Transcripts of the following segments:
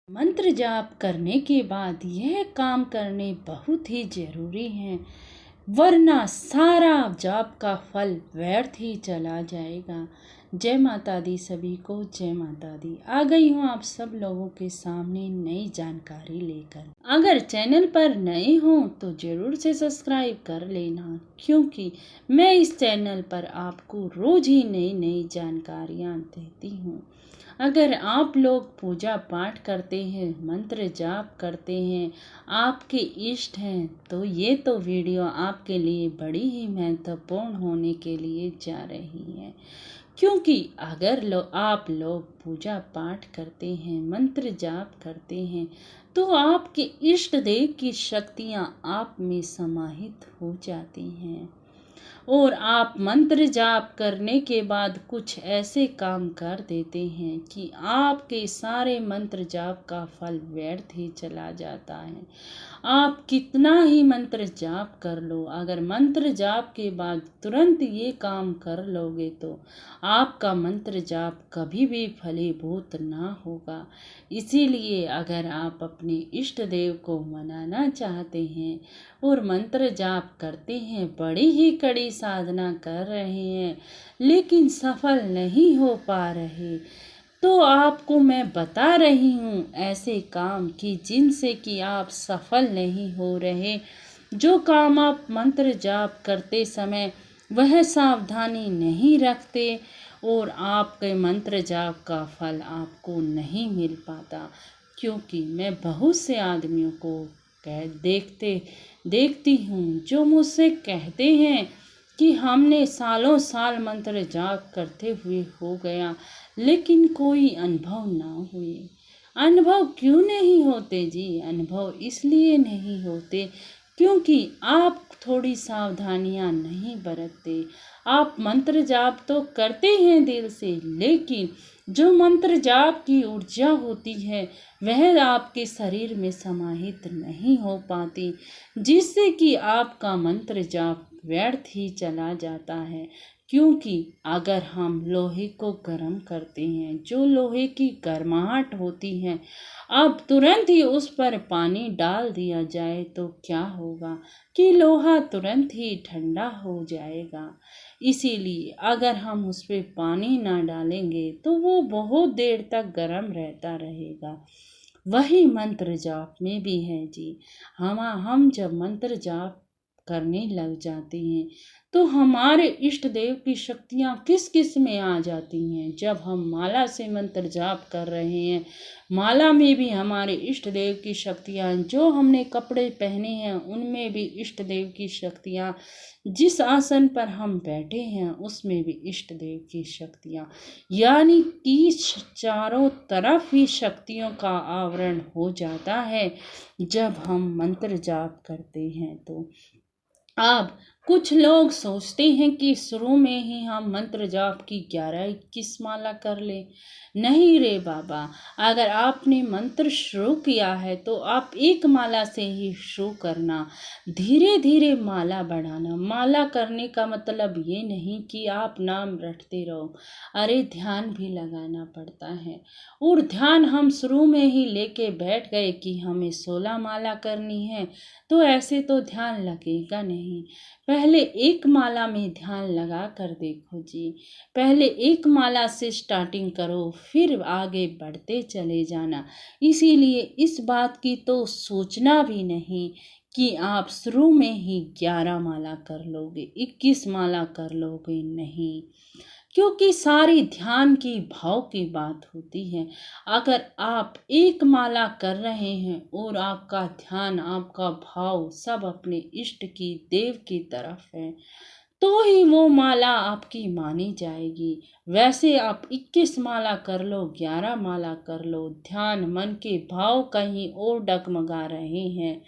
मंत्र जाप करने के बाद यह काम करने बहुत ही जरूरी है, वरना सारा जाप का फल व्यर्थ ही चला जाएगा। जय माता दी सभी को, जय माता दी। आ गई हूँ आप सब लोगों के सामने नई जानकारी लेकर। अगर चैनल पर नए हो तो जरूर से सब्सक्राइब कर लेना, क्योंकि मैं इस चैनल पर आपको रोज ही नई नई जानकारियाँ देती हूँ। अगर आप लोग पूजा पाठ करते हैं, मंत्र जाप करते हैं, आपके इष्ट हैं, तो ये तो वीडियो आपके लिए बड़ी ही महत्वपूर्ण होने के लिए जा रही है। क्योंकि अगर आप लोग पूजा पाठ करते हैं, मंत्र जाप करते हैं, तो आपके इष्ट देव की शक्तियाँ आप में समाहित हो जाती हैं और आप मंत्र जाप करने के बाद कुछ ऐसे काम कर देते हैं कि आपके सारे मंत्र जाप का फल व्यर्थ ही चला जाता है। आप कितना ही मंत्र जाप कर लो, अगर मंत्र जाप के बाद तुरंत ये काम कर लोगे तो आपका मंत्र जाप कभी भी फलीभूत ना होगा। इसीलिए अगर आप अपने इष्ट देव को मनाना चाहते हैं और मंत्र जाप करते हैं, बड़ी ही कड़ी साधना कर रहे हैं लेकिन सफल नहीं हो पा रहे, तो आपको मैं बता रही हूँ ऐसे काम कि जिनसे कि आप सफल नहीं हो रहे। जो काम आप मंत्र जाप करते समय वह सावधानी नहीं रखते और आपके मंत्र जाप का फल आपको नहीं मिल पाता। क्योंकि मैं बहुत से आदमियों को देखती हूँ जो मुझसे कहते हैं कि हमने सालों साल मंत्र जाप करते हुए हो गया, लेकिन कोई अनुभव ना हुए। अनुभव क्यों नहीं होते जी? अनुभव इसलिए नहीं होते क्योंकि आप थोड़ी सावधानियां नहीं बरतते। आप मंत्र जाप तो करते हैं दिल से, लेकिन जो मंत्र जाप की ऊर्जा होती है वह आपके शरीर में समाहित नहीं हो पाती, जिससे कि आपका मंत्र जाप व्यर्थ ही चला जाता है। क्योंकि अगर हम लोहे को गर्म करते हैं, जो लोहे की गर्माहट होती है, अब तुरंत ही उस पर पानी डाल दिया जाए तो क्या होगा कि लोहा तुरंत ही ठंडा हो जाएगा। इसीलिए अगर हम उस पर पानी ना डालेंगे तो वो बहुत देर तक गर्म रहता रहेगा। वही मंत्र जाप में भी है जी। हम जब मंत्र जाप करने लग जाते हैं तो हमारे इष्ट देव की शक्तियाँ किस किस में आ जाती हैं। जब हम माला से मंत्र जाप कर रहे हैं, माला में भी हमारे इष्ट देव की शक्तियाँ, जो हमने कपड़े पहने हैं उनमें भी इष्ट देव की शक्तियाँ, जिस आसन पर हम बैठे हैं उसमें भी इष्ट देव की शक्तियाँ, यानी कि चारों तरफ ही शक्तियों का आवरण हो जाता है जब हम मंत्र जाप करते हैं। तो अब कुछ लोग सोचते हैं कि शुरू में ही हम मंत्र जाप की 11-21 माला कर ले। नहीं रे बाबा, अगर आपने मंत्र शुरू किया है तो आप एक माला से ही शुरू करना, धीरे धीरे माला बढ़ाना। माला करने का मतलब ये नहीं कि आप नाम रटते रहो, अरे ध्यान भी लगाना पड़ता है। और ध्यान हम शुरू में ही लेके बैठ गए कि हमें 16 माला करनी है, तो ऐसे तो ध्यान लगेगा नहीं। पहले एक माला में ध्यान लगा कर देखो जी। पहले एक माला से स्टार्टिंग करो, फिर आगे बढ़ते चले जाना। इसीलिए इस बात की तो सोचना भी नहीं कि आप शुरू में ही 11 माला कर लोगे, 21 माला कर लोगे, नहीं। क्योंकि सारी ध्यान की भाव की बात होती है। अगर आप एक माला कर रहे हैं और आपका ध्यान, आपका भाव सब अपने इष्ट की देव की तरफ है, तो ही वो माला आपकी मानी जाएगी। वैसे आप 21 माला कर लो, 11 माला कर लो, ध्यान मन के भाव कहीं और डगमगा रहे हैं,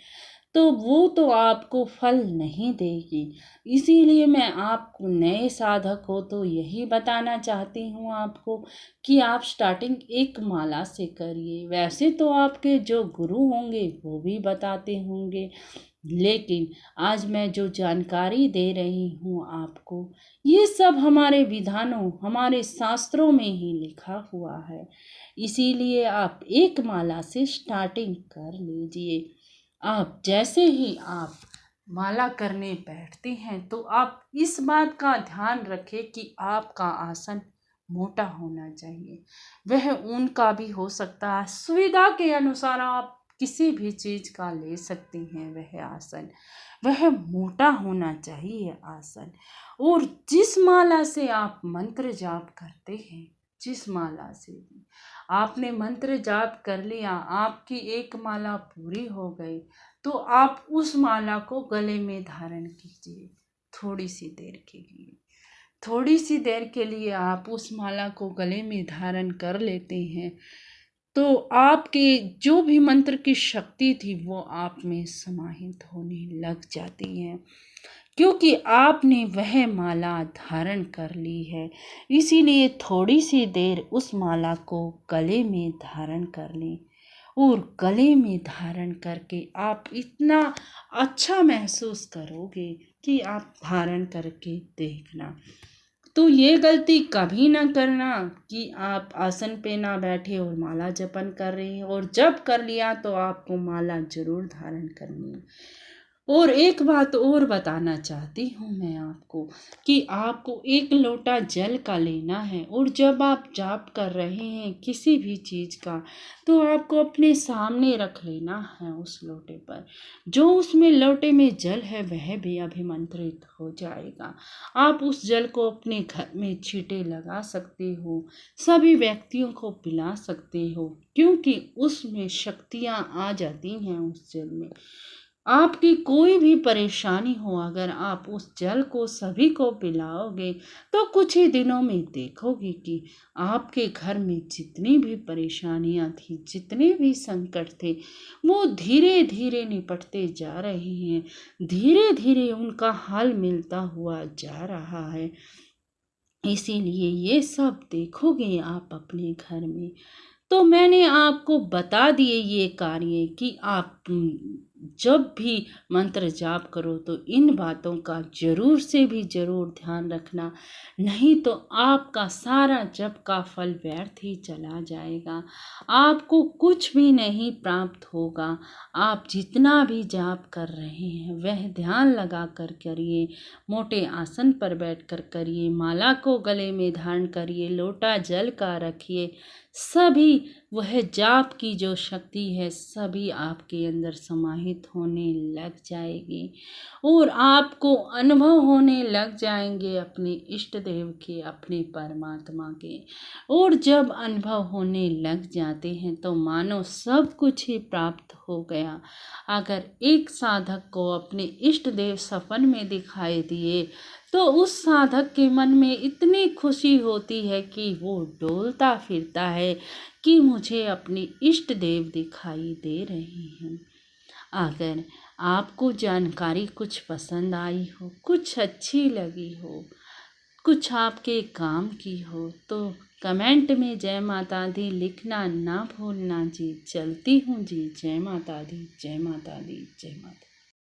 तो वो तो आपको फल नहीं देगी। इसीलिए मैं आपको, नए साधक हो तो यही बताना चाहती हूँ आपको कि आप स्टार्टिंग एक माला से करिए। वैसे तो आपके जो गुरु होंगे वो भी बताते होंगे, लेकिन आज मैं जो जानकारी दे रही हूँ आपको, ये सब हमारे विधानों, हमारे शास्त्रों में ही लिखा हुआ है। इसीलिए आप एक माला से स्टार्टिंग कर लीजिए। आप जैसे ही आप माला करने बैठते हैं तो आप इस बात का ध्यान रखें कि आपका आसन मोटा होना चाहिए। वह ऊन का भी हो सकता है, सुविधा के अनुसार आप किसी भी चीज का ले सकती हैं। वह आसन, वह मोटा होना चाहिए आसन। और जिस माला से आप मंत्र जाप करते हैं, जिस माला से भी आपने मंत्र जाप कर लिया, आपकी एक माला पूरी हो गई, तो आप उस माला को गले में धारण कीजिए थोड़ी सी देर के लिए। थोड़ी सी देर के लिए आप उस माला को गले में धारण कर लेते हैं तो आपके जो भी मंत्र की शक्ति थी वो आप में समाहित होने लग जाती है, क्योंकि आपने वह माला धारण कर ली है। इसीलिए थोड़ी सी देर उस माला को गले में धारण कर लें, और गले में धारण करके आप इतना अच्छा महसूस करोगे कि आप धारण करके देखना। तो ये गलती कभी ना करना कि आप आसन पे ना बैठे और माला जपन कर रहे हैं, और जब कर लिया तो आपको माला जरूर धारण करनी है। और एक बात और बताना चाहती हूँ मैं आपको कि आपको एक लोटा जल का लेना है, और जब आप जाप कर रहे हैं किसी भी चीज का, तो आपको अपने सामने रख लेना है उस लोटे पर। जो उसमें लोटे में जल है वह भी अभिमंत्रित हो जाएगा। आप उस जल को अपने घर में छींटे लगा सकते हो, सभी व्यक्तियों को पिला सकते हो, क्योंकि उसमें शक्तियाँ आ जाती हैं उस जल में। आपकी कोई भी परेशानी हो, अगर आप उस जल को सभी को पिलाओगे तो कुछ ही दिनों में देखोगे कि आपके घर में जितनी भी परेशानियां थी, जितने भी संकट थे, वो धीरे धीरे निपटते जा रहे हैं, धीरे धीरे उनका हल मिलता हुआ जा रहा है। इसीलिए ये सब देखोगे आप अपने घर में। तो मैंने आपको बता दिए ये कार्य कि आप जब भी मंत्र जाप करो तो इन बातों का जरूर से भी जरूर ध्यान रखना, नहीं तो आपका सारा जप का फल व्यर्थ ही चला जाएगा, आपको कुछ भी नहीं प्राप्त होगा। आप जितना भी जाप कर रहे हैं वह ध्यान लगा कर करिए, मोटे आसन पर बैठकर करिए, माला को गले में धारण करिए, लोटा जल का रखिए। सभी वह जाप की जो शक्ति है सभी आपके अंदर समाहित होने लग जाएगी, और आपको अनुभव होने लग जाएंगे अपने इष्ट देव के, अपने परमात्मा के। और जब अनुभव होने लग जाते हैं तो मानो सब कुछ ही प्राप्त हो गया। अगर एक साधक को अपने इष्ट देव सपन में दिखाई दिए तो उस साधक के मन में इतनी खुशी होती है कि वो डोलता फिरता है कि मुझे अपने इष्ट देव दिखाई दे रहे हैं। अगर आपको जानकारी कुछ पसंद आई हो, कुछ अच्छी लगी हो, कुछ आपके काम की हो, तो कमेंट में जय माता दी लिखना ना भूलना जी। चलती हूँ जी, जय माता दी, जय माता दी, जय माता दी।